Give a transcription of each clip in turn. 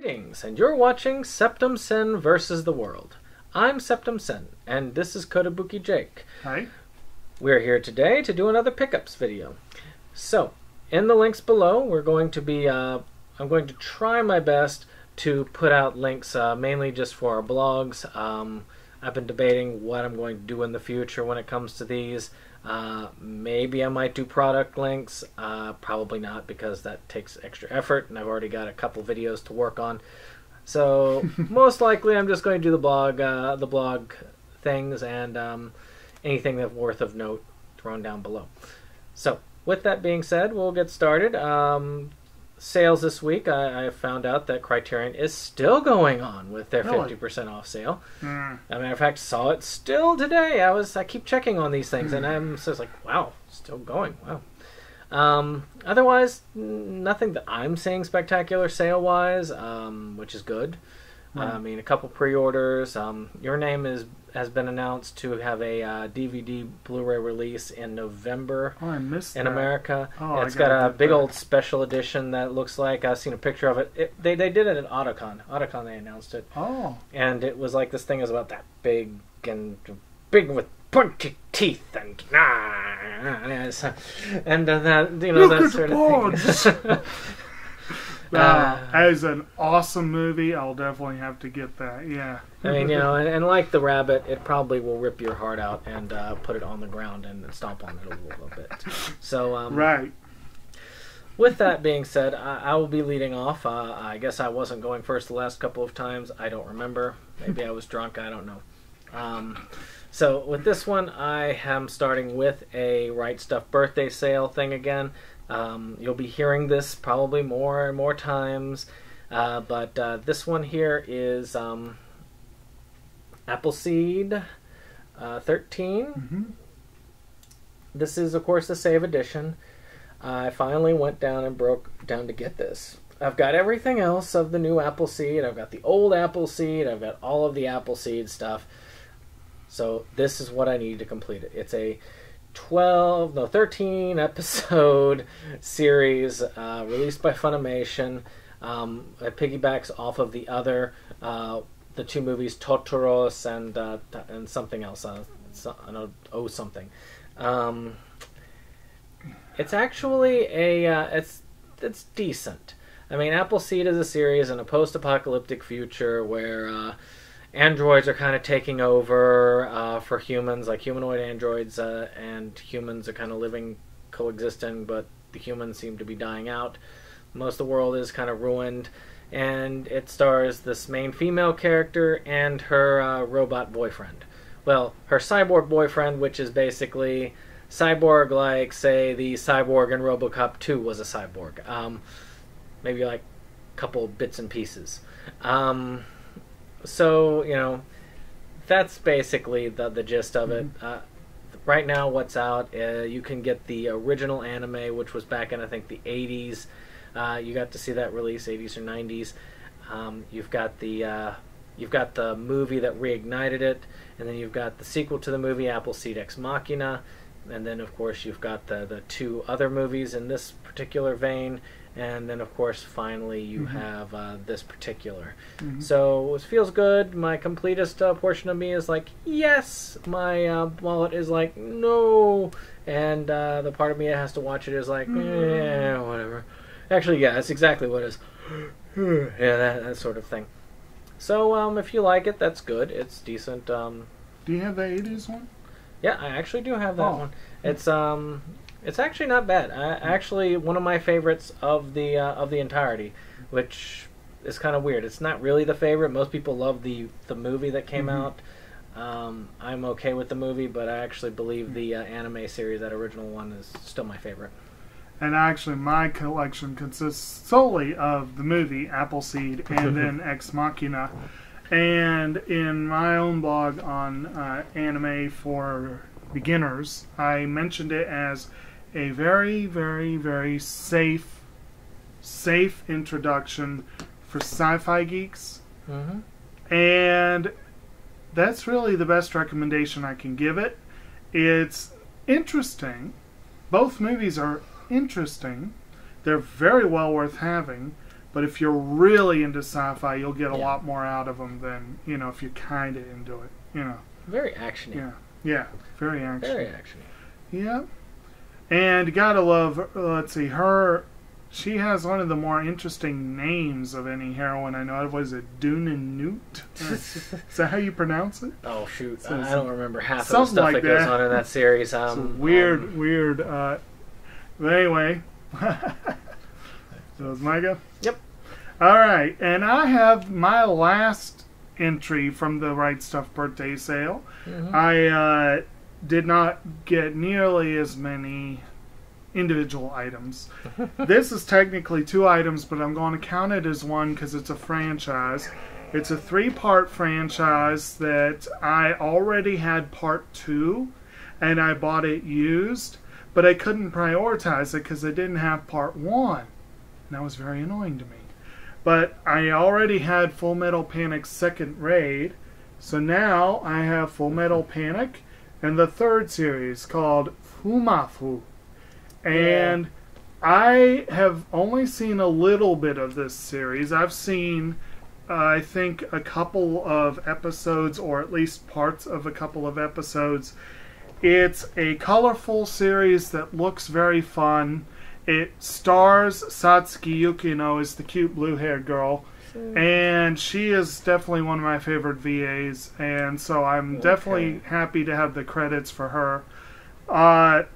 Greetings, and you're watching Septum Sen versus the World. I'm Septum Sen, and this is Kotobuki Jake. Hi. We're here today to do another pickups video. So, in the links below, we're going to be, I'm going to try my best to put out links mainly just for our blogs. I've been debating what I'm going to do in the future when it comes to these. Maybe I might do product links, probably not because that takes extra effort and I've already got a couple videos to work on. So most likely I'm just going to do the blog things and anything that's worth of note thrown down below. So with that being said, we'll get started. Sales this week, I found out that Criterion is still going on with their 50% off sale. As a matter of fact, saw it still today. I keep checking on these things, and I'm just like, wow, still going. Wow. Otherwise, nothing that I'm seeing spectacular sale-wise, which is good. I mean, a couple pre-orders. Your Name has been announced to have a DVD Blu-ray release in November. Oh, I missed in that. America. Oh, It's got a big old special edition that looks like, I've seen a picture of it. They did it at Otakon. Otakon, they announced it. Oh. And it was like, this thing is about that big and big with pointy teeth and and that, you know, that sort of thing. As an awesome movie, I'll definitely have to get that. Yeah. I mean, you know, and like the rabbit, it probably will rip your heart out and put it on the ground and stomp on it a little bit. So, right. With that being said, I will be leading off. I guess I wasn't going first the last couple of times. I don't remember. Maybe I was drunk. I don't know. So with this one, I am starting with a Right Stuff birthday sale thing again. You'll be hearing this probably more and more times, but this one here is Appleseed 13. Mm-hmm. This is, of course, the Save Edition. I finally went down and broke down to get this. I've got everything else of the new Appleseed. I've got the old Appleseed. I've got all of the Appleseed stuff. So this is what I need to complete it. It's a 13 episode series released by Funimation. It piggybacks off of the other, the two movies Totoros and something else. Something. It's actually it's decent. I mean, Appleseed is a series in a post-apocalyptic future where androids are kind of taking over for humans, like humanoid androids, and humans are kind of coexisting, but the humans seem to be dying out. Most of the world is kind of ruined, and it stars this main female character and her robot boyfriend. Well, her cyborg boyfriend, which is basically cyborg like, say, the cyborg in RoboCop 2 was a cyborg. Maybe like a couple bits and pieces. So, you know, that's basically the gist of it. Right now, what's out, you can get the original anime, which was back in, I think, the 80s. You got to see that release, 80s or 90s. You've got the movie that reignited it, and then you've got the sequel to the movie, Appleseed Ex Machina, and then, of course, you've got the two other movies in this particular vein. And then, of course, finally you have this particular. So it feels good. My completest portion of me is like, yes. My wallet is like, no. And the part of me that has to watch it is like, whatever. Actually, yeah, that's exactly what it is. Yeah, that sort of thing. So if you like it, that's good. It's decent. Do you have the 80s one? Yeah, I actually do have that one. It's actually not bad. Actually, one of my favorites of the entirety, which is kind of weird. It's not really the favorite. Most people love the movie that came out. I'm okay with the movie, but I actually believe the anime series, that original one, is still my favorite. And actually, my collection consists solely of the movie Appleseed and then Ex Machina. And in my own blog on anime for beginners, I mentioned it as a very, very, very safe introduction for sci-fi geeks. And that's really the best recommendation I can give it. It's interesting. Both movies are interesting. They're very well worth having. But if you're really into sci-fi, you'll get a Yeah. lot more out of them than, if you're kind of into it, Very actiony. Yeah, very actiony. Very actiony. Yeah. And you gotta love, let's see, she has one of the more interesting names of any heroine I know of. Was it Dune Newt? Is that how you pronounce it? Oh, shoot. So I don't remember half of the something stuff like that goes that. on in that series. It's weird. But anyway. So is my go? Yep. All right. And I have my last entry from the Right Stuff birthday sale. Mm-hmm. I did not get nearly as many individual items. This is technically 2 items, but I'm going to count it as one because it's a franchise. It's a 3-part franchise that I already had part 2, and I bought it used, but I couldn't prioritize it because I didn't have part 1. And that was very annoying to me. But I already had Full Metal Panic's second raid, so now I have Full Metal Panic and the 3rd series called Fumafu. And I have only seen a little bit of this series. I've seen, I think, a couple of episodes, or at least parts of a couple of episodes. It's a colorful series that looks very fun. It stars Satsuki Yukino as the cute blue-haired girl. And she is definitely one of my favorite VAs. And so I'm definitely happy to have the credits for her.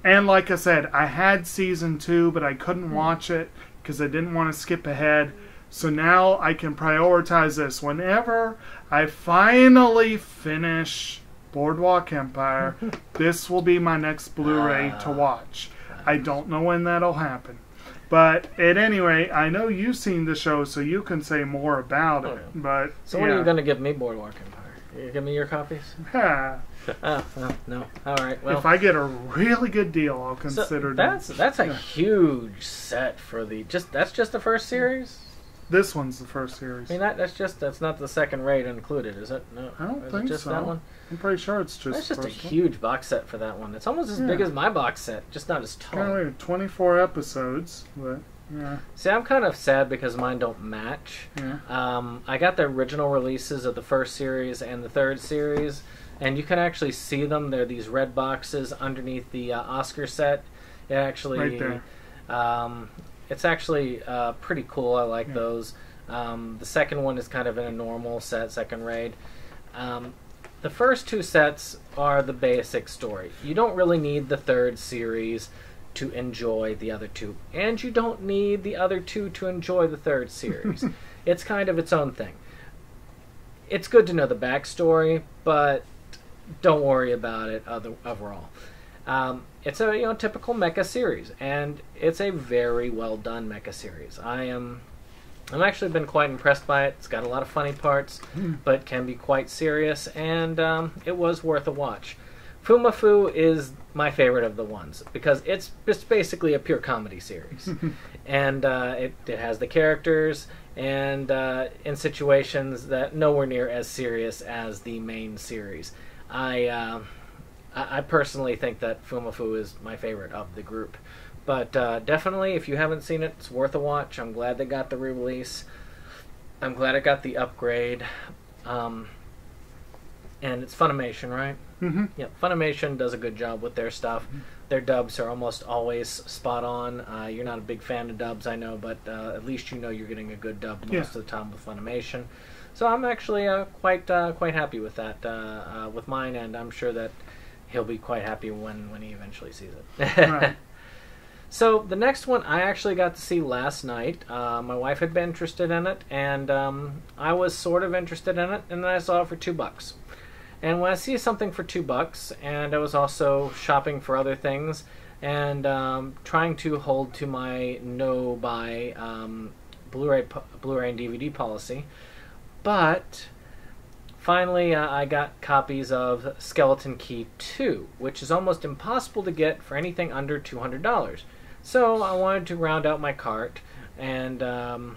And like I said, I had season 2, but I couldn't watch it because I didn't want to skip ahead. So now I can prioritize this. Whenever I finally finish Boardwalk Empire, this will be my next Blu-ray to watch. I don't know when that'll happen. But at any rate, I know you've seen the show, so you can say more about it. But so when are you going to give me Boardwalk Empire? You give me your copies? No. All right. Well, if I get a really good deal, I'll consider. So that's a huge set for that's just the first series. This one's the first series. I mean, that's not the second raid included, is it? No, I don't is think it just so. that one? I'm pretty sure it's just. That's just a one. huge box set for that one. It's almost as big as my box set, just not as tall. Kind of 24 episodes, but yeah. See, I'm kind of sad because mine don't match. Yeah. I got the original releases of the first series and the 3rd series, and you can actually see them. They're these red boxes underneath the Oscar set. It actually, right there. It's actually pretty cool. I like those. The second one is kind of in a normal set, second raid. The first 2 sets are the basic story. You don't really need the 3rd series to enjoy the other 2. And you don't need the other 2 to enjoy the 3rd series. It's kind of its own thing. It's good to know the backstory, but don't worry about it overall. It's a typical mecha series, and it's a very well done mecha series. I've actually been quite impressed by it. It's got a lot of funny parts, but can be quite serious, and it was worth a watch. Fumafu is my favorite of the ones because it's just basically a pure comedy series, and it has the characters and in situations that nowhere near as serious as the main series. I personally think that Fumafu is my favorite of the group. But definitely, if you haven't seen it, it's worth a watch. I'm glad they got the re-release. I'm glad it got the upgrade. And it's Funimation, right? Mm-hmm. Yeah, Funimation does a good job with their stuff. Mm-hmm. Their dubs are almost always spot on. You're not a big fan of dubs, I know, but at least you know you're getting a good dub most of the time with Funimation. So I'm actually quite happy with that, with mine, and I'm sure that he'll be quite happy when he eventually sees it. Right. So the next one I actually got to see last night. My wife had been interested in it, and I was sort of interested in it, and then I saw it for $2. And when I see something for $2, and I was also shopping for other things, and trying to hold to my no-buy Blu-ray and DVD policy, but finally I got copies of Skeleton Key 2, which is almost impossible to get for anything under $200. So I wanted to round out my cart, and no,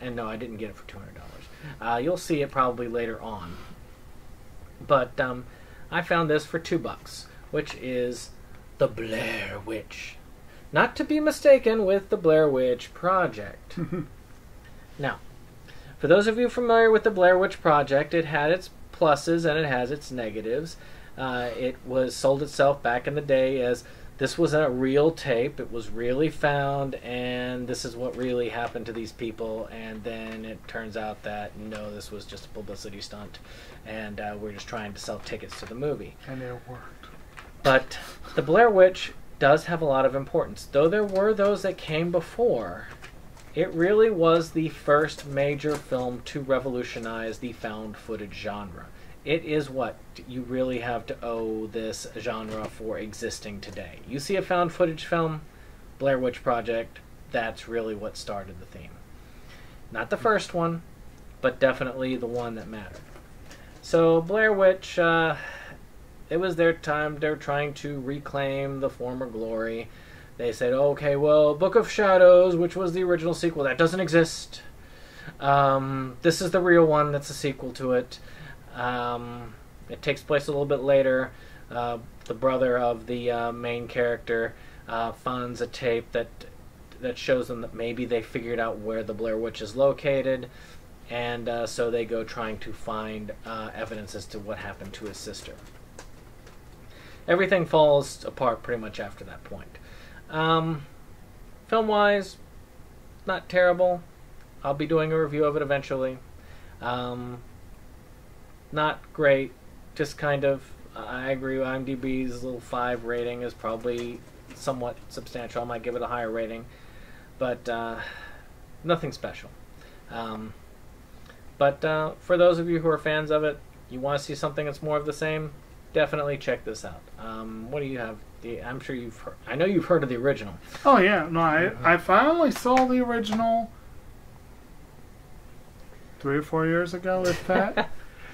I didn't get it for $200. You'll see it probably later on. But I found this for $2, which is The Blair Witch. Not to be mistaken with The Blair Witch Project. Now, for those of you familiar with the Blair Witch Project, it had its pluses and it has its negatives. It was sold itself back in the day as this was a real tape, it was really found, and this is what really happened to these people. And then it turns out that no, this was just a publicity stunt, and we're just trying to sell tickets to the movie. And it worked. But the Blair Witch does have a lot of importance. Though there were those that came before, it really was the first major film to revolutionize the found footage genre. It is what you really have to owe this genre for existing today. You see a found footage film, Blair Witch Project, that's really what started the theme. Not the first one, but definitely the one that mattered. So Blair Witch, it was their time. They're trying to reclaim the former glory. They said, okay, well, Book of Shadows, which was the original sequel, that doesn't exist. This is the real one that's a sequel to it. It takes place a little bit later. The brother of the main character finds a tape that shows them that maybe they figured out where the Blair Witch is located, and so they go trying to find evidence as to what happened to his sister. Everything falls apart pretty much after that point. Film-wise, not terrible. I'll be doing a review of it eventually. Not great, just kind of, I agree with IMDb's little 5 rating is probably somewhat substantial. I might give it a higher rating, but nothing special. But for those of you who are fans of it, you want to see something that's more of the same, definitely check this out. What do you have? I'm sure you've heard, I know you've heard of the original. Oh yeah, no, I finally saw the original 3 or 4 years ago, if that.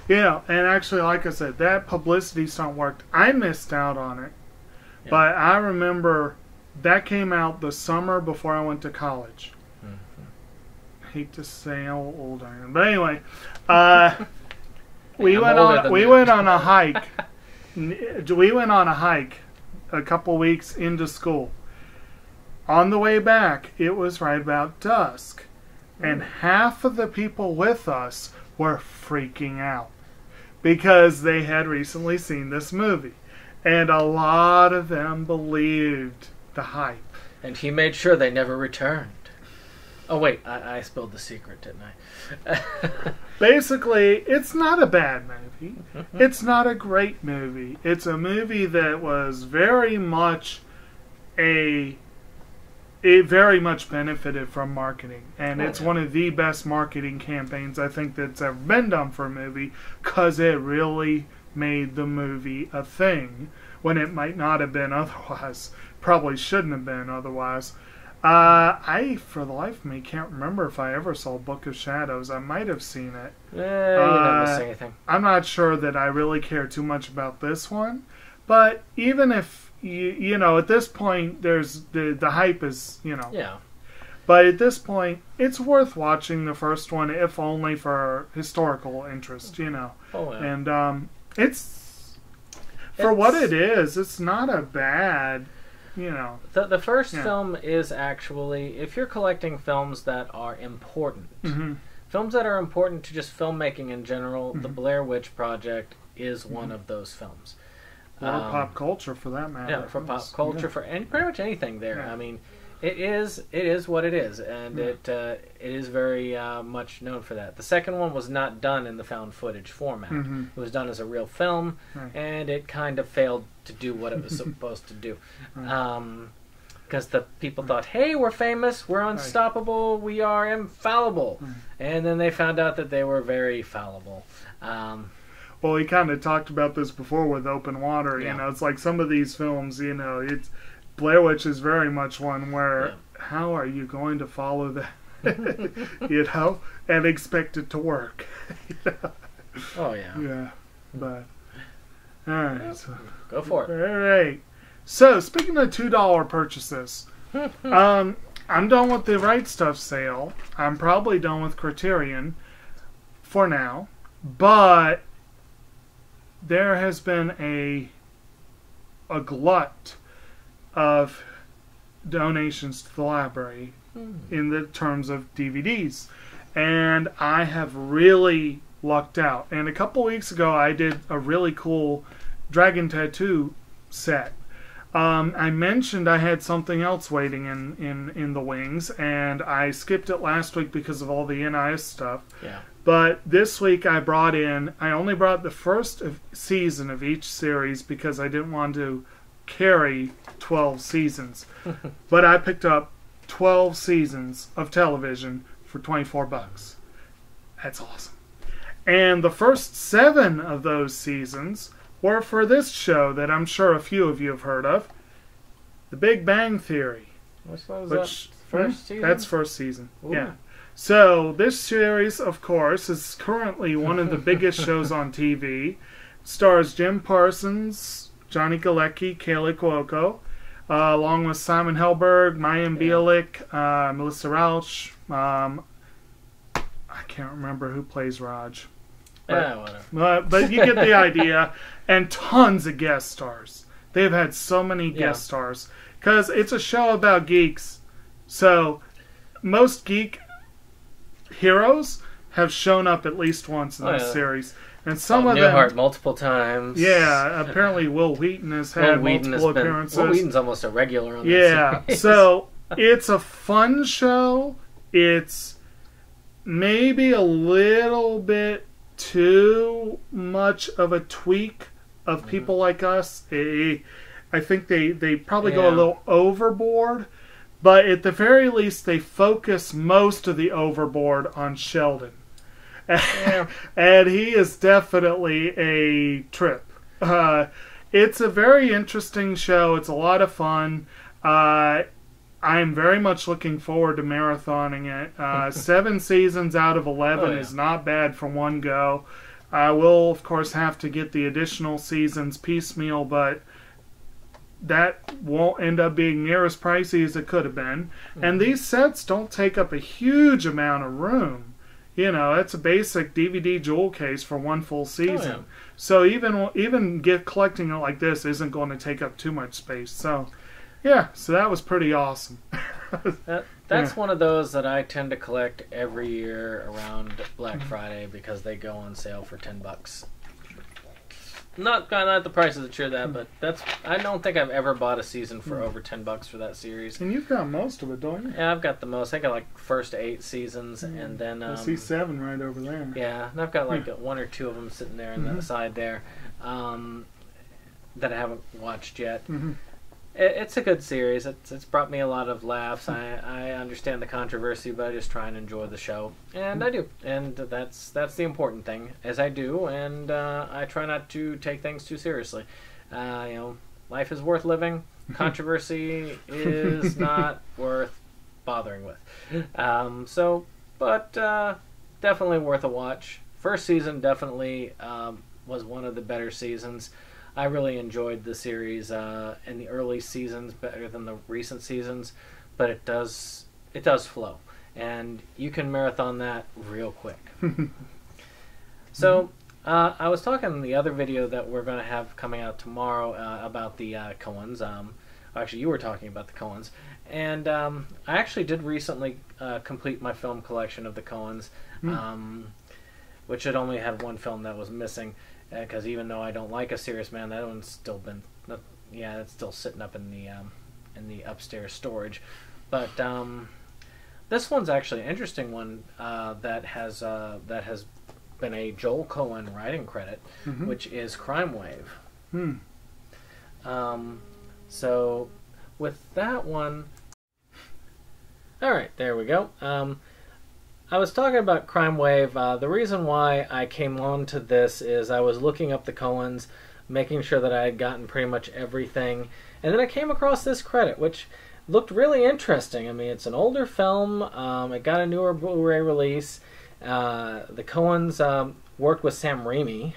Yeah, and actually, like I said, that publicity stunt worked. I missed out on it, yeah. But I remember that came out the summer before I went to college. Mm-hmm. I hate to say how old I am, but anyway, we went on a hike. We went on a hike a couple weeks into school. On the way back, it was right about dusk, and half of the people with us were freaking out because they had recently seen this movie, and a lot of them believed the hype. And he made sure they never returned. Oh wait, I spilled the secret, didn't I? Basically, it's not a bad movie. It's not a great movie. It's a movie that was very much it very much benefited from marketing, and it's one of the best marketing campaigns I think that's ever been done for a movie, because it really made the movie a thing when it might not have been otherwise. Probably shouldn't have been otherwise. I, for the life of me, can't remember if I ever saw Book of Shadows. I might have seen it. You didn't miss anything. I'm not sure that I really care too much about this one, but even if you know, at this point, there's the hype is, you know. Yeah. But at this point, it's worth watching the first one, if only for historical interest, you know. Oh, yeah. And it's for what it is, it's not a bad, you know. The first film is actually, if you're collecting films that are important, films that are important to just filmmaking in general, the Blair Witch Project is one of those films. Or pop culture, for that matter. Yeah, for pop culture, for pretty much anything there. Yeah. I mean, it is what it is, and it is very much known for that. The second one was not done in the found footage format. It was done as a real film, and it kind of failed to do what it was supposed to do. Because the people thought, hey, we're famous, we're unstoppable, we are infallible. And then they found out that they were very fallible. Well, we kind of talked about this before with Open Water. You know, it's like some of these films, you know, it's Blair Witch is very much one where how are you going to follow that, you know, and expect it to work? Oh, yeah. Yeah. But, all right. So, go for it. All right. So, speaking of $2 purchases, I'm done with the Right Stuff sale. I'm probably done with Criterion for now. But there has been a glut of donations to the library in the terms of DVDs. and I have really lucked out. And a couple weeks ago, I did a really cool dragon tattoo set. I mentioned I had something else waiting in the wings, and I skipped it last week because of all the NIS stuff. Yeah. But this week I only brought the first season of each series because I didn't want to carry 12 seasons. But I picked up 12 seasons of television for $24. That's awesome. And the first 7 of those seasons were for this show that I'm sure a few of you have heard of, The Big Bang Theory. Which was that? First season? That's first season. Ooh. Yeah. So this series, of course, is currently one of the biggest shows on TV. Stars Jim Parsons, Johnny Galecki, Kaylee Cuoco, along with Simon Helberg, Mayim Bialik, Melissa Rauch. I can't remember who plays Raj. Whatever. But you get the idea. And tons of guest stars. They've had so many guest stars. Because it's a show about geeks. So most geek heroes have shown up at least once in this series. And some of Newhart them... multiple times. Yeah, apparently Will Wheaton has had multiple appearances. Will Wheaton's almost a regular on this series. So it's a fun show. It's maybe a little bit too much of a tweak of people like us. I think they probably go a little overboard, but at the very least they focus most of the overboard on Sheldon. And he is definitely a trip. It's a very interesting show. It's a lot of fun. I'm very much looking forward to marathoning it. 7 seasons out of 11 is not bad for one go. I will, of course, have to get the additional seasons piecemeal, but that won't end up being near as pricey as it could have been. And these sets don't take up a huge amount of room. You know, it's a basic DVD jewel case for one full season. So even collecting it like this isn't going to take up too much space. So, yeah, so that was pretty awesome. That's one of those that I tend to collect every year around Black Friday because they go on sale for $10. Not the prices that cheer that, but I don't think I've ever bought a season for over $10 for that series. And you've got most of it, don't you? Yeah, I've got the most. I got like first 8 seasons, and then I see 7 right over there. Yeah, and I've got like 1 or 2 of them sitting there on the side there that I haven't watched yet. It's a good series. It's brought me a lot of laughs. I understand the controversy, but I just try and enjoy the show, and I do. And that's the important thing, as I do. And I try not to take things too seriously. Life is worth living. Controversy is not worth bothering with. But definitely worth a watch. First season definitely was one of the better seasons. I really enjoyed the series in the early seasons better than the recent seasons, but it does flow, and you can marathon that real quick. So I was talking in the other video that we're going to have coming out tomorrow about the Coens. Actually, you were talking about the Coens, and I actually did recently complete my film collection of the Coens, which had only had one film that was missing. Because even though I don't like A Serious Man, that one's still been, it's still sitting up in the upstairs storage. But this one's actually an interesting one that has been a Joel Coen writing credit, which is Crime Wave. So with that one, all right, there we go. I was talking about Crime Wave. The reason why I came on to this is I was looking up the Coens, making sure that I had gotten pretty much everything, and then I came across this credit, which looked really interesting. I mean, it's an older film. It got a newer Blu-ray release. The Coens worked with Sam Raimi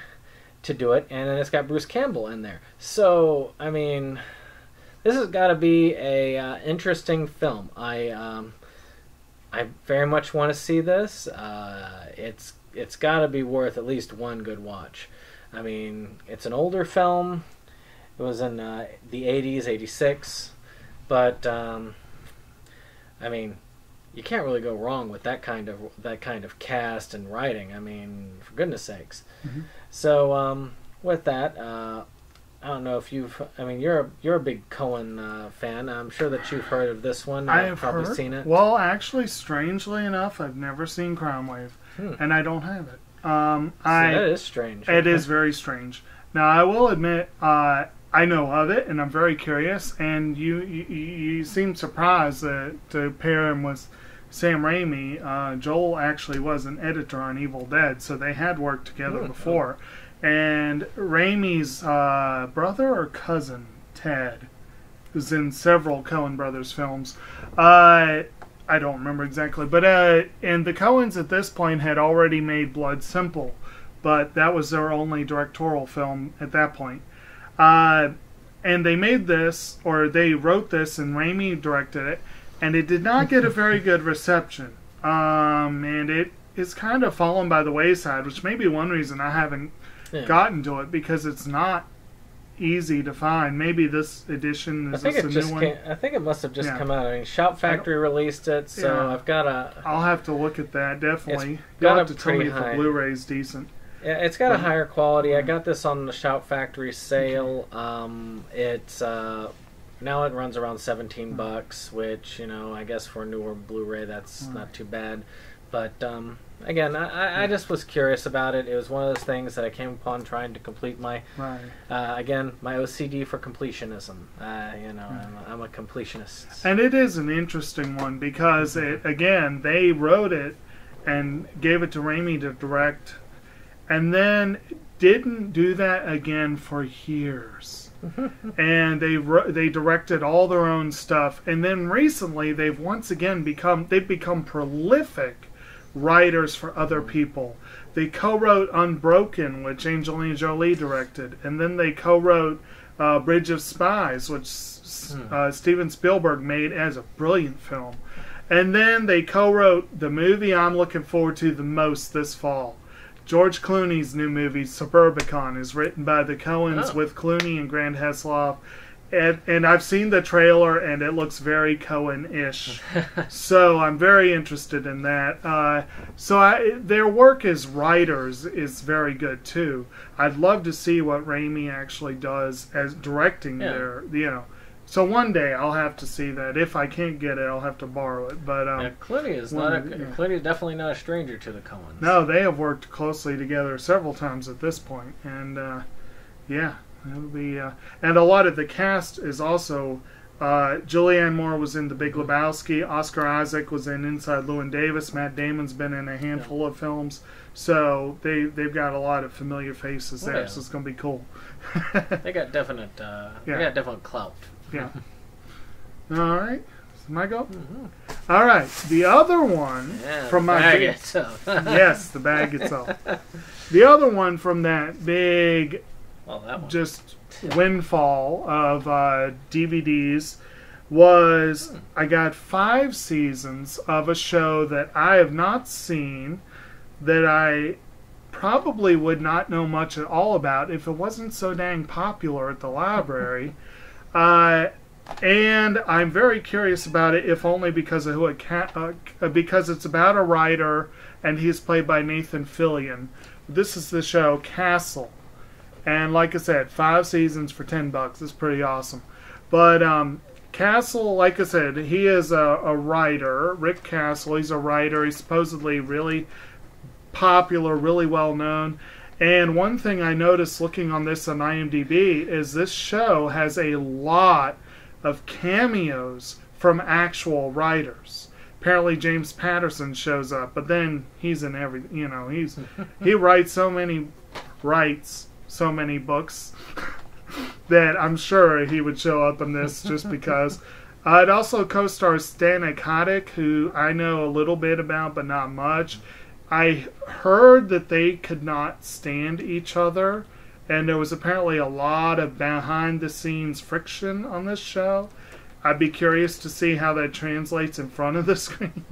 to do it, and then it's got Bruce Campbell in there. So, I mean, this has got to be a interesting film. I very much want to see this. It's got to be worth at least one good watch. I mean, it's an older film. It was in the 80s, 86. But, I mean, you can't really go wrong with that kind of cast and writing. I mean, for goodness sakes. Mm-hmm. So with that, I don't know if you're a big Coen fan. I'm sure that you've heard of this one. I have probably heard. seen it. Well, actually, strangely enough, I've never seen Crime Wave, and I don't have it. That is strange. It is very strange. Now, I will admit, I know of it, and I'm very curious. And you seem surprised that to pair him with Sam Raimi. Joel actually was an editor on Evil Dead, so they had worked together before. And Raimi's brother or cousin, Ted, was in several Coen Brothers films. I don't remember exactly. But and the Coens at this point had already made Blood Simple, but that was their only directorial film at that point. And they made this, or they wrote this, and Raimi directed it, and it did not get a very good reception. And it is kind of fallen by the wayside, which may be one reason I haven't gotten to it, because it's not easy to find. Maybe this edition is a new one. I think it must have just come out. I mean, Shout Factory released it, so I've got I'll have to look at that, definitely. You'll have to tell me if the Blu-ray's decent. Yeah, it's got a higher quality. I got this on the Shout Factory sale. It's now it runs around $17, which, I guess for a newer Blu-ray that's not too bad. But again, I just was curious about it. It was one of those things that I came upon trying to complete my again, my OCD for completionism. I'm a completionist. And it is an interesting one because they wrote it and gave it to Raimi to direct, and then didn't do that again for years. And they directed all their own stuff, and then recently they've once again become prolific writers for other people. They co-wrote Unbroken, which Angelina Jolie directed, and then they co-wrote Bridge of Spies, which Steven Spielberg made as a brilliant film. And then they co-wrote the movie I'm looking forward to the most this fall. George Clooney's new movie, Suburbicon, is written by the Coens with Clooney and Grant Heslov. And I've seen the trailer, and it looks very Coen-ish. So I'm very interested in that. Their work as writers is very good, too. I'd love to see what Raimi actually does as directing their, So one day I'll have to see that. If I can't get it, I'll have to borrow it. But Clooney is Clooney is definitely not a stranger to the Coens. No, they have worked closely together several times at this point, and it'll be and a lot of the cast is also. Julianne Moore was in The Big Lebowski. Oscar Isaac was in Inside Llewyn Davis. Matt Damon's been in a handful of films, so they've got a lot of familiar faces there. So it's going to be cool. They got definite. They got definite clout. Yeah. All right. So my go. Mm-hmm. All right. The other one from my bag itself. Yes, the bag itself. The other one from that big, just windfall of DVDs was I got 5 seasons of a show that I have not seen, that I probably would not know much at all about if it wasn't so dang popular at the library. And I'm very curious about it, if only because of because it's about a writer, and he's played by Nathan Fillion. This is the show Castle, and like I said, 5 seasons for $10. It's pretty awesome. But Castle, like I said, he is a writer. Rick Castle, he's a writer. He's supposedly really popular, really well known. And one thing I noticed looking on this on IMDb is this show has a lot of cameos from actual writers. Apparently James Patterson shows up, but then he's in everything. He writes so many books that I'm sure he would show up in this just because. It also co-stars Stan Akatic, who I know a little bit about, but not much. I heard that they could not stand each other, and there was apparently a lot of behind-the-scenes friction on this show. I'd be curious to see how that translates in front of the screen.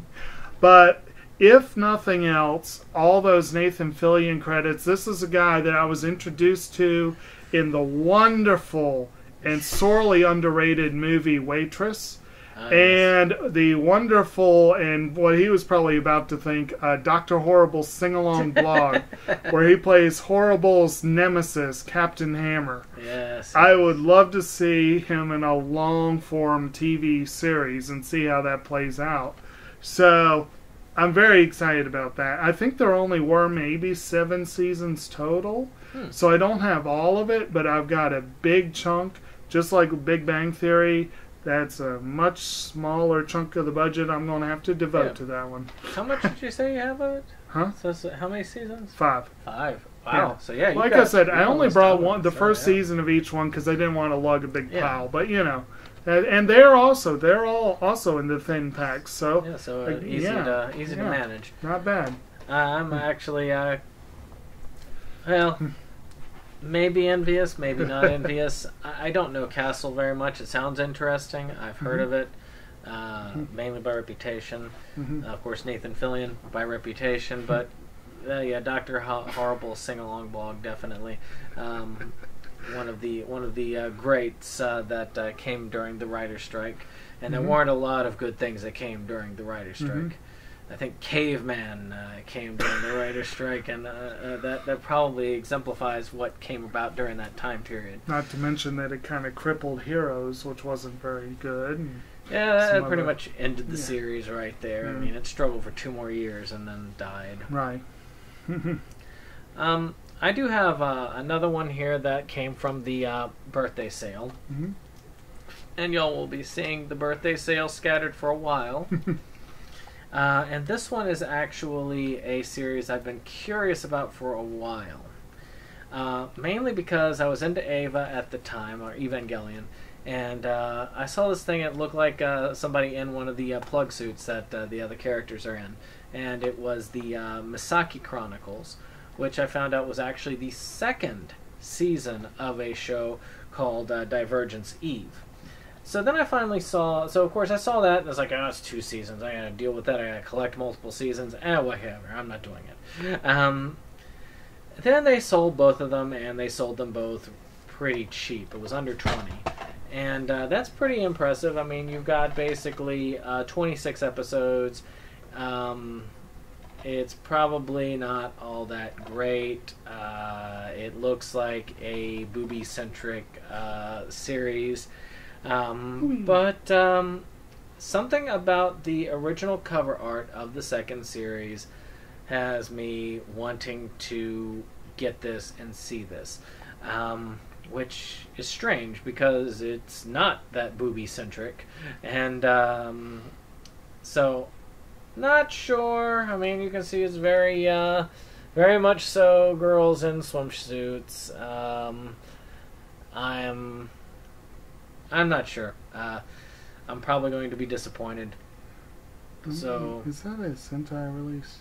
But if nothing else, all those Nathan Fillion credits, this is a guy that I was introduced to in the wonderful and sorely underrated movie Waitress. And the wonderful, and what he was probably about to think, Dr. Horrible's sing-along blog, where he plays Horrible's nemesis, Captain Hammer. Yes. I would love to see him in a long-form TV series and see how that plays out. So, I'm very excited about that. I think there only were maybe 7 seasons total, so I don't have all of it, but I've got a big chunk, just like Big Bang Theory. That's a much smaller chunk of the budget I'm going to have to devote to that one. How much did you say you have of it? Huh? So how many seasons? 5. 5. Wow. Yeah. So yeah, like I said, I only brought the first season of each one because I didn't want to lug a big pile. But you know, and they're all also in the thin packs. So yeah, so easy to manage. Not bad. I'm actually well. Maybe envious, maybe not envious. I don't know Castle very much. It sounds interesting. I've heard of it, mainly by reputation. Of course, Nathan Fillion by reputation, but yeah, Dr. Horrible sing-along blog definitely one of the greats that came during the writer's strike, and there weren't a lot of good things that came during the writer's strike. I think Caveman came during the writer's strike, and that probably exemplifies what came about during that time period. Not to mention that it kind of crippled Heroes, which wasn't very good. And yeah, that pretty much ended the series right there. I mean, it struggled for 2 more years and then died. Right. I do have another one here that came from the birthday sale. And y'all will be seeing the birthday sale scattered for a while. And this one is actually a series I've been curious about for a while. Mainly because I was into Eva at the time, or Evangelion, and I saw this thing. It looked like somebody in one of the plug suits that the other characters are in. And it was the Misaki Chronicles, which I found out was actually the 2nd season of a show called Divergence Eve. So then I finally saw, so of course I saw that, and I was like, oh, it's 2 seasons, I gotta deal with that, I gotta collect multiple seasons, whatever, I'm not doing it. Then they sold both of them, and they sold them both pretty cheap. It was under 20. And that's pretty impressive. I mean, you've got basically 26 episodes. It's probably not all that great. It looks like a booby-centric series. But something about the original cover art of the 2nd series has me wanting to get this and see this, which is strange because it's not that booby-centric, and so not sure. I mean, you can see it's very much so girls in swimsuits. I'm not sure. I'm probably going to be disappointed. So is that a Sentai release?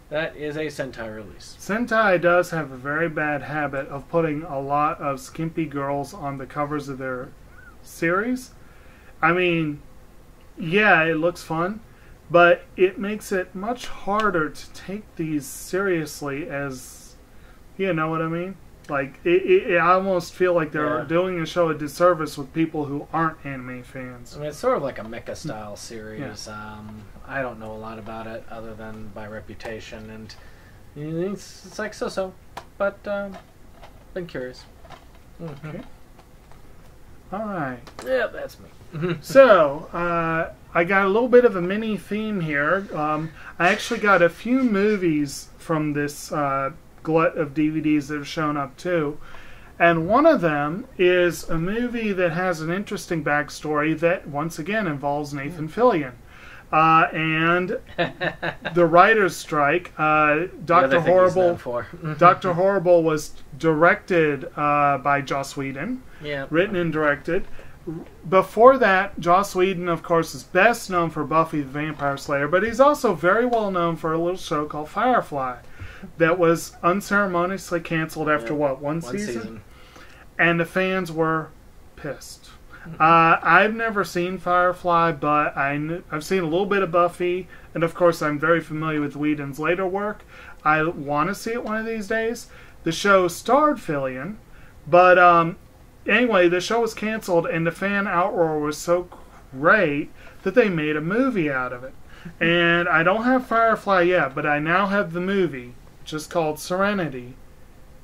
That is a Sentai release. Sentai does have a very bad habit of putting a lot of skimpy girls on the covers of their series. I mean, yeah, it looks fun, but it makes it much harder to take these seriously as, you know what I mean? Like, I almost feel like they're doing a show a disservice with people who aren't anime fans. I mean, it's sort of like a mecha-style series. Yeah. I don't know a lot about it other than by reputation, and it's like so-so, but been curious. Okay. All right. Yeah, that's me. So, I got a little bit of a mini theme here. I actually got a few movies from this glut of DVDs that have shown up too, and one of them is a movie that has an interesting backstory that once again involves Nathan Fillion and the writer's strike. Dr. Horrible Dr. Horrible was directed by Joss Whedon, written and directed. Before that, Joss Whedon, of course, is best known for Buffy the Vampire Slayer, but he's also very well known for a little show called Firefly that was unceremoniously canceled after one season? And the fans were pissed. I've never seen Firefly, but I've seen a little bit of Buffy, and of course I'm very familiar with Whedon's later work. I want to see it one of these days. The show starred Fillion, but anyway, the show was canceled, and the fan outroar was so great that they made a movie out of it. And I don't have Firefly yet, but I now have the movie, just called Serenity.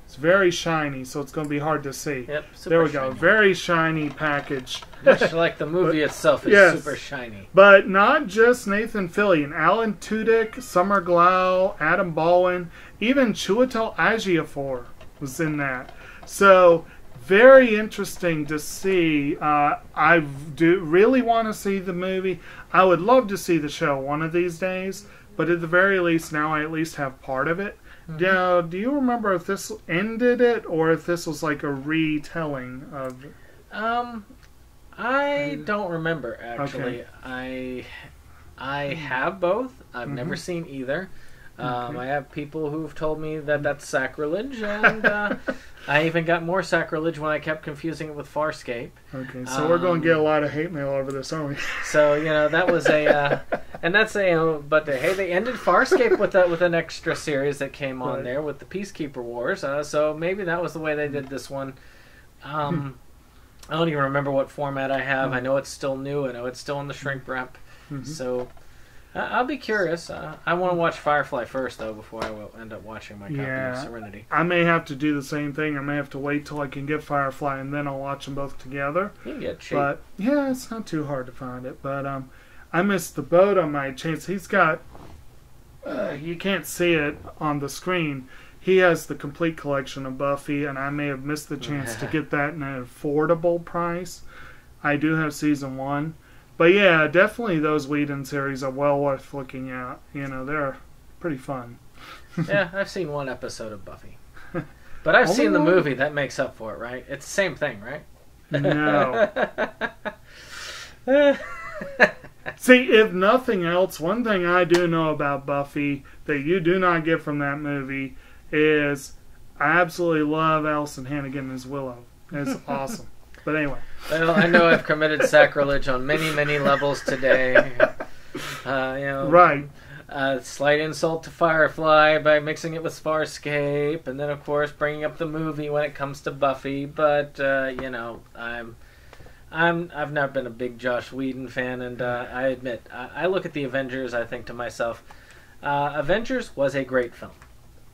It's very shiny, so it's going to be hard to see. Yep, there we go. shiny. Very shiny package. Much like the movie itself is super shiny. But not just Nathan Fillion. Alan Tudyk, Summer Glau, Adam Baldwin, even Chiwetel Ejiofor was in that. So, very interesting to see. I do really want to see the movie. I would love to see the show one of these days, but at the very least, now I at least have part of it. Mm-hmm. Now, do you remember if this ended it, or if this was like a retelling of it? I don't remember, actually. Okay. I have both. I've never seen either. I have people who've told me that that's sacrilege, and I even got more sacrilege when I kept confusing it with Farscape. Okay, so we're going to get a lot of hate mail over this, aren't we? So, that was a... and that's a... but, hey, they ended Farscape with an extra series that came on there with the Peacekeeper Wars, so maybe that was the way they did this one. I don't even remember what format I have. I know it's still new. I know it's still in the shrink wrap. So... I'll be curious. I want to watch Firefly first, though, before I will end up watching my copy of Serenity. I may have to do the same thing. I may have to wait till I can get Firefly, and then I'll watch them both together. You can get cheap. But, yeah, it's not too hard to find it. But I missed the boat on my chance. He's got... you can't see it on the screen. He has the complete collection of Buffy, and I may have missed the chance to get that in an affordable price. I do have Season 1. But yeah, definitely those Whedon series are well worth looking at. They're pretty fun. Yeah, I've seen one episode of Buffy. But I've seen the movie. That makes up for it, right? It's the same thing, right? No. See, if nothing else, one thing I do know about Buffy that you do not get from that movie is I absolutely love Allison Hannigan as Willow. It's awesome. But anyway. Well, I know I've committed sacrilege on many, many levels today. Right. Slight insult to Firefly by mixing it with Farscape, and then, of course, bringing up the movie when it comes to Buffy. But I've never been a big Joss Whedon fan, and I admit, I look at the Avengers, I think to myself, Avengers was a great film.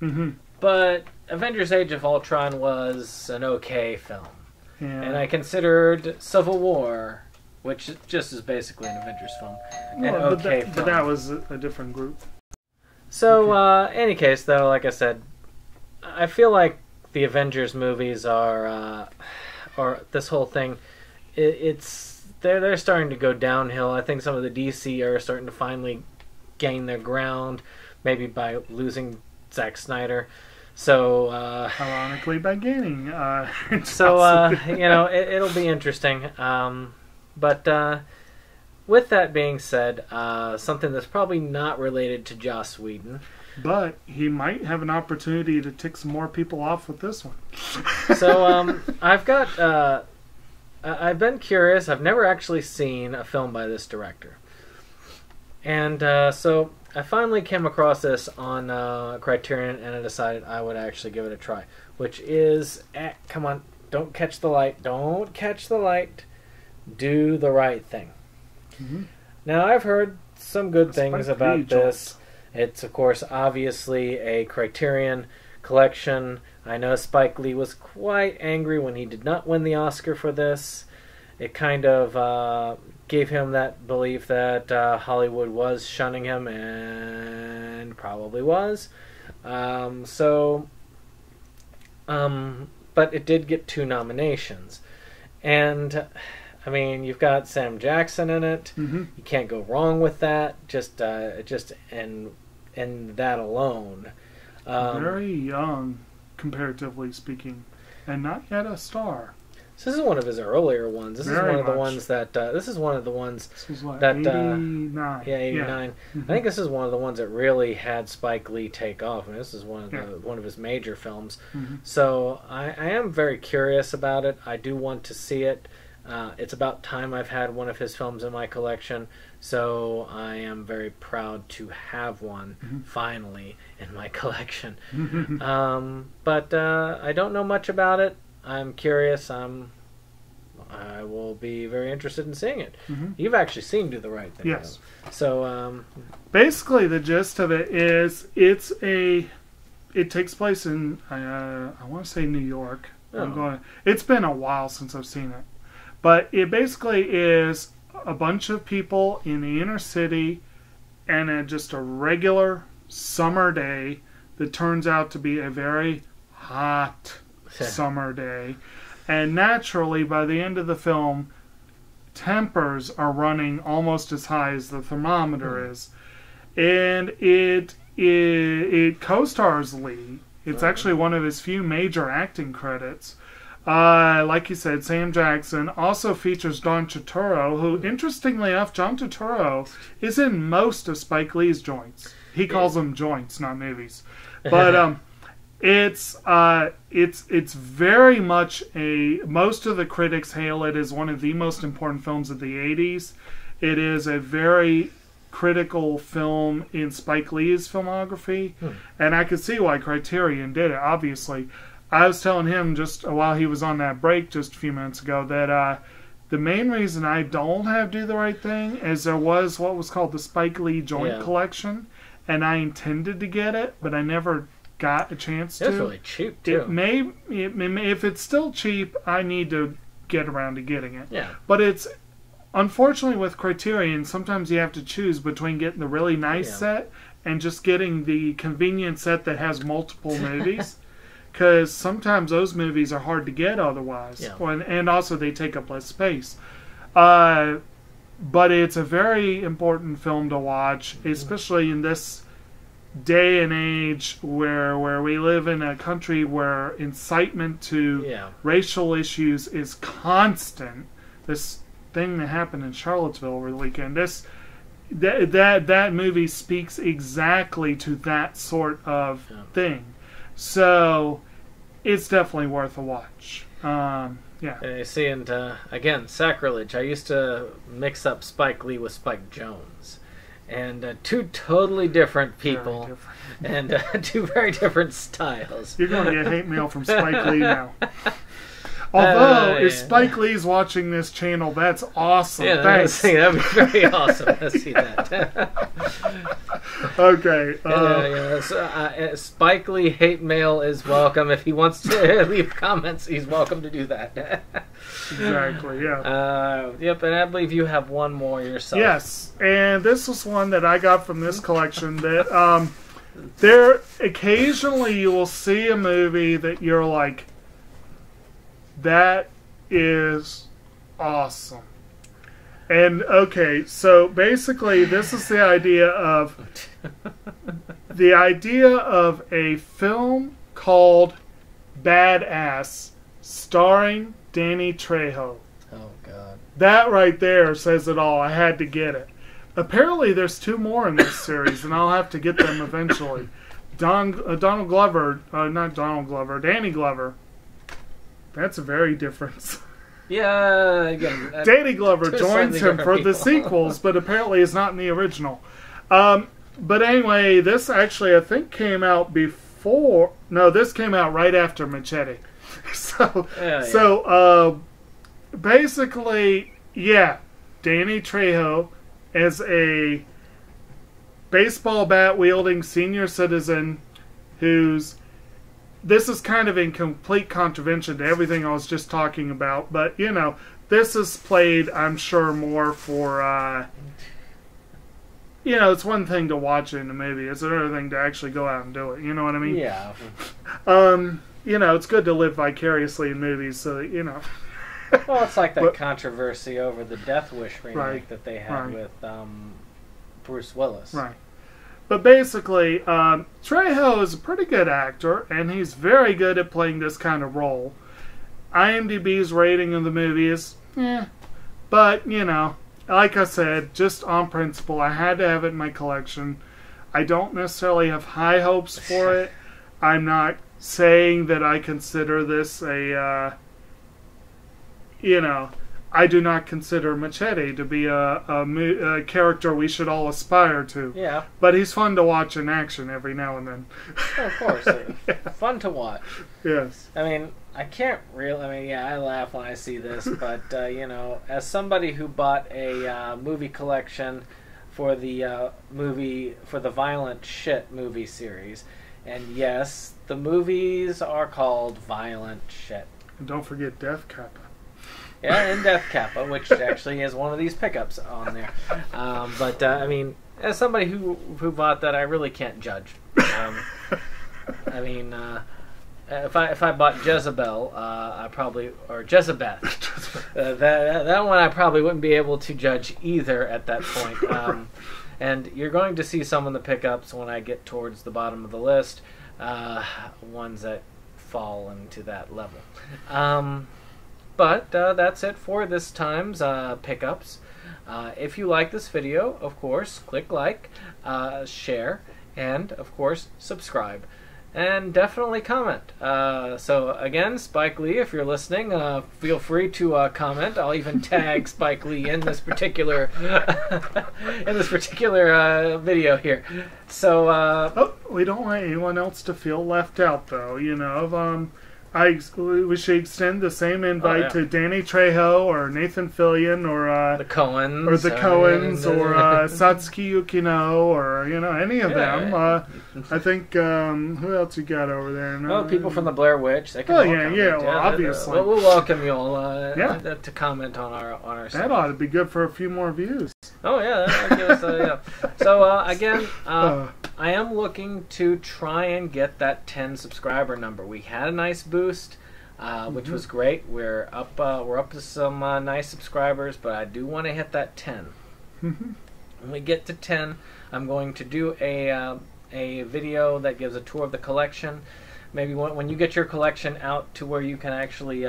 Mm-hmm. But Avengers Age of Ultron was an okay film. Yeah. And I considered Civil War, which just is basically an Avengers film, an okay film. But that was a different group. So, any case, though, like I said, I feel like the Avengers movies are, or this whole thing, they're starting to go downhill. I think some of the DC are starting to finally gain their ground, maybe by losing Zack Snyder. So, ironically, by gaining. It'll be interesting. But with that being said, something that's probably not related to Joss Whedon. But he might have an opportunity to tick some more people off with this one. So, I've been curious. I've never actually seen a film by this director. And so I finally came across this on Criterion, and I decided I would actually give it a try. Which is, come on, don't catch the light. Don't catch the light. Do the right thing. Mm-hmm. Now, I've heard some good things about this. It's, of course, obviously a Criterion collection. I know Spike Lee was quite angry when he did not win the Oscar for this. It kind of gave him that belief that Hollywood was shunning him, and probably was. But it did get 2 nominations. And, I mean, you've got Sam Jackson in it. Mm-hmm. You can't go wrong with that. Just in that alone. Very young, comparatively speaking, and not yet a star. So this is one of his earlier ones. This is one of the ones that. This is one of the ones this was what, that. 89. Yeah, 89. Yeah. Mm-hmm. I think this is one of the ones that really had Spike Lee take off. I mean, this is one of his major films. Mm-hmm. So I am very curious about it. I do want to see it. It's about time I've had one of his films in my collection. So I am very proud to have one finally in my collection. But I don't know much about it. I'm curious. I'm I will be very interested in seeing it. Mm-hmm. You've actually seen Do the Right Thing. Yes. Though. So basically, the gist of it is it takes place in I want to say New York. Oh. It's been a while since I've seen it, but it basically is a bunch of people in the inner city, and just a regular summer day that turns out to be a very hot summer day. And naturally, by the end of the film, tempers are running almost as high as the thermometer is. And it co-stars Lee. It's actually one of his few major acting credits. Like you said, Sam Jackson also features John Turturro, who, interestingly enough, John Turturro is in most of Spike Lee's joints. He calls them joints, not movies. But it's very much most of the critics hail it as one of the most important films of the 80s. It is a very critical film in Spike Lee's filmography, and I could see why Criterion did it, obviously. I was telling him just while he was on that break just a few minutes ago that the main reason I don't have Do the Right Thing is there was what was called the Spike Lee Joint Collection, and I intended to get it, but I never got a chance to. It's really cheap, too. If it's still cheap, I need to get around to getting it. Yeah. But it's, unfortunately with Criterion, sometimes you have to choose between getting the really nice set and just getting the convenient set that has multiple movies. Because sometimes those movies are hard to get otherwise. Yeah. And also they take up less space. But it's a very important film to watch, especially in this day and age where we live in a country where incitement to racial issues is constant. This thing that happened in Charlottesville over the weekend, that movie speaks exactly to that sort of thing. So it's definitely worth a watch. Yeah. See, and again, sacrilege. I used to mix up Spike Lee with Spike Jones. And two totally different people. And two very different styles. You're going to get hate mail from Spike Lee now. Although, if Spike Lee's watching this channel, that's awesome. Yeah, thanks. That'd be very awesome. Let's see that. Okay. Spike Lee hate mail is welcome. If he wants to leave comments, he's welcome to do that. Exactly, yeah. Yep, and I believe you have one more yourself. Yes, and this was one that I got from this collection that there occasionally you will see a movie that you're like, that is awesome. And okay, so basically this is the idea of a film called Badass starring Danny Trejo. Oh God. That right there says it all. I had to get it. Apparently there's two more in this series and I'll have to get them eventually. Danny Glover. That's a very different. Yeah, again. Danny Glover joins him for the sequels, but apparently is not in the original. But anyway, this actually I think came out before. No, this came out right after Machete. So basically, Danny Trejo as a baseball bat wielding senior citizen who's. This is kind of in complete contravention to everything I was just talking about, but, this is played, I'm sure, more for, it's one thing to watch it in a movie. It's another thing to actually go out and do it. You know what I mean? Yeah. It's good to live vicariously in movies so that, Well, it's like that controversy over the Death Wish remake that they had with Bruce Willis. Right. But basically, Trejo is a pretty good actor, and he's very good at playing this kind of role. IMDb's rating of the movie is, But, like I said, just on principle, I had to have it in my collection. I don't necessarily have high hopes for it. I'm not saying that I consider this a, I do not consider Machete to be a character we should all aspire to. Yeah. But he's fun to watch in action every now and then. Oh, of course. Yeah. Fun to watch. Yes. I mean, I can't really... I mean, yeah, I laugh when I see this, but, you know, as somebody who bought a movie collection for the for the Violent Shit movie series, and yes, the movies are called Violent Shit. And don't forget Death Kappa. Yeah, and Death Kappa, which actually is one of these pickups on there. But I mean, as somebody who bought that, I really can't judge. I mean, if I bought Jezebel, I probably, or Jezebeth, that one I probably wouldn't be able to judge either at that point. And you're going to see some of the pickups when I get towards the bottom of the list, ones that fall into that level. But that's it for this time's pickups. If you like this video, of course, click like, share, and of course, subscribe. And definitely comment. So again, Spike Lee, if you're listening, feel free to comment. I'll even tag Spike Lee in this particular video here. So we don't want anyone else to feel left out, though. You know, we should extend the same invite to Danny Trejo or Nathan Fillion or the Coens or Satsuki Yukino or any of them. I think who else you got over there? Well, people from the Blair Witch. They can well, obviously. We'll welcome you all to comment on our stuff. That ought to be good for a few more views. Oh yeah, that gives, yeah. So again, I am looking to try and get that 10 subscriber number. We had a nice boost, which was great. We're up to some nice subscribers, but I do want to hit that 10. When we get to 10, I'm going to do a video that gives a tour of the collection. Maybe when you get your collection out to where you can actually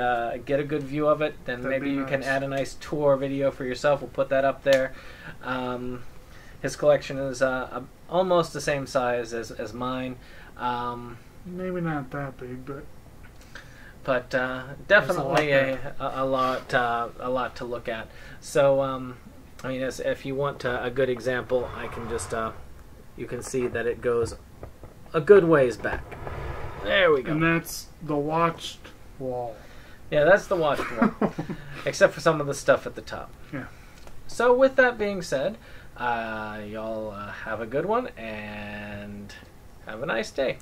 get a good view of it, then maybe you can add a nice tour video for yourself. We'll put that up there. His collection is almost the same size as mine. Maybe not that big, but definitely a lot to look at. So I mean, if you want a good example, I can just you can see that it goes a good ways back. There we go. And that's the watched wall. Yeah, that's the watched wall. Except for some of the stuff at the top. Yeah. So with that being said, y'all have a good one and have a nice day.